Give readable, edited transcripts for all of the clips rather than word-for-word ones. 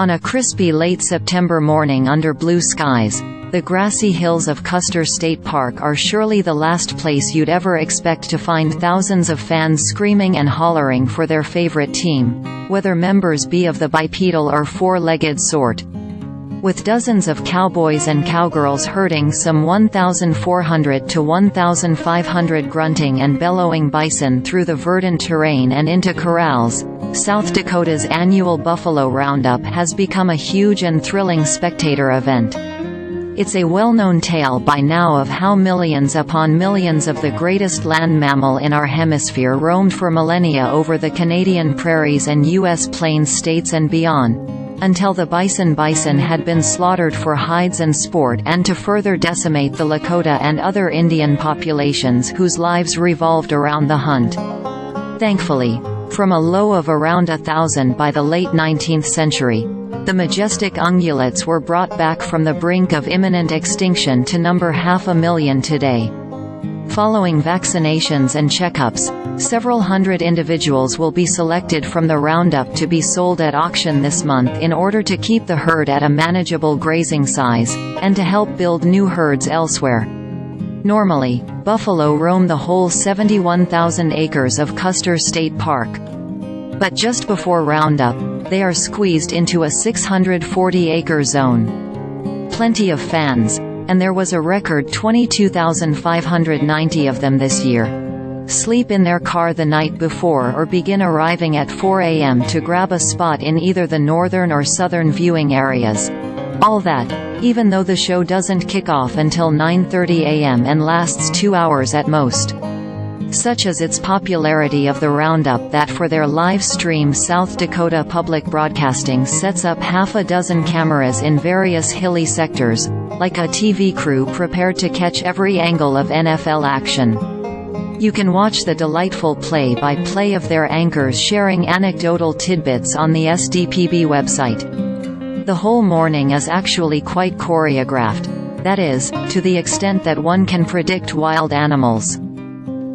On a crispy late September morning under blue skies, the grassy hills of Custer State Park are surely the last place you'd ever expect to find thousands of fans screaming and hollering for their favorite team, whether members be of the bipedal or four-legged sort. With dozens of cowboys and cowgirls herding some 1,400 to 1,500 grunting and bellowing bison through the verdant terrain and into corrals, South Dakota's annual Buffalo Roundup has become a huge and thrilling spectator event. It's a well-known tale by now of how millions upon millions of the greatest land mammal in our hemisphere roamed for millennia over the Canadian prairies and U.S. plains states and beyond, until the bison had been slaughtered for hides and sport and to further decimate the Lakota and other Indian populations whose lives revolved around the hunt. Thankfully, from a low of around 1,000 by the late 19th century, the majestic ungulates were brought back from the brink of imminent extinction to number 500,000 today. Following vaccinations and checkups, several hundred individuals will be selected from the roundup to be sold at auction this month in order to keep the herd at a manageable grazing size, and to help build new herds elsewhere. Normally, buffalo roam the whole 71,000 acres of Custer State Park. But just before Roundup, they are squeezed into a 640-acre zone. Plenty of fans, and there was a record 22,590 of them this year, sleep in their car the night before or begin arriving at 4 a.m. to grab a spot in either the northern or southern viewing areas. All that, even though the show doesn't kick off until 9:30 a.m. and lasts 2 hours at most. Such is its popularity of the Roundup that for their live stream South Dakota Public Broadcasting sets up half a dozen cameras in various hilly sectors, like a TV crew prepared to catch every angle of NFL action. You can watch the delightful play-by-play of their anchors sharing anecdotal tidbits on the SDPB website. The whole morning is actually quite choreographed, that is, to the extent that one can predict wild animals.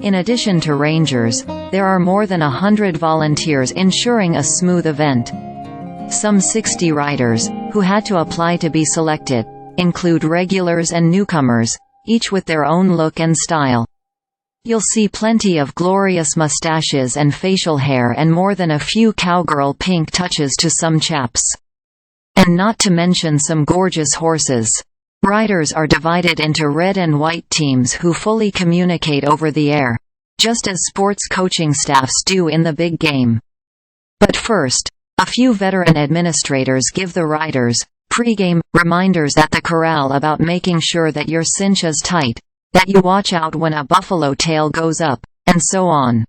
In addition to rangers, there are more than 100 volunteers ensuring a smooth event. Some 60 riders, who had to apply to be selected, include regulars and newcomers, each with their own look and style. You'll see plenty of glorious mustaches and facial hair and more than a few cowgirl pink touches to some chaps. And not to mention some gorgeous horses. Riders are divided into red and white teams who fully communicate over the air, just as sports coaching staffs do in the big game. But first, a few veteran administrators give the riders pre-game reminders at the corral about making sure that your cinch is tight, that you watch out when a buffalo tail goes up, and so on.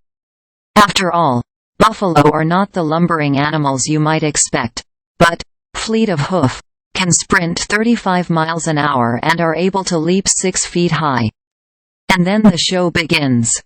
After all, buffalo are not the lumbering animals you might expect, but, fleet of hoof, can sprint 35 miles an hour and are able to leap 6 feet high. And then the show begins.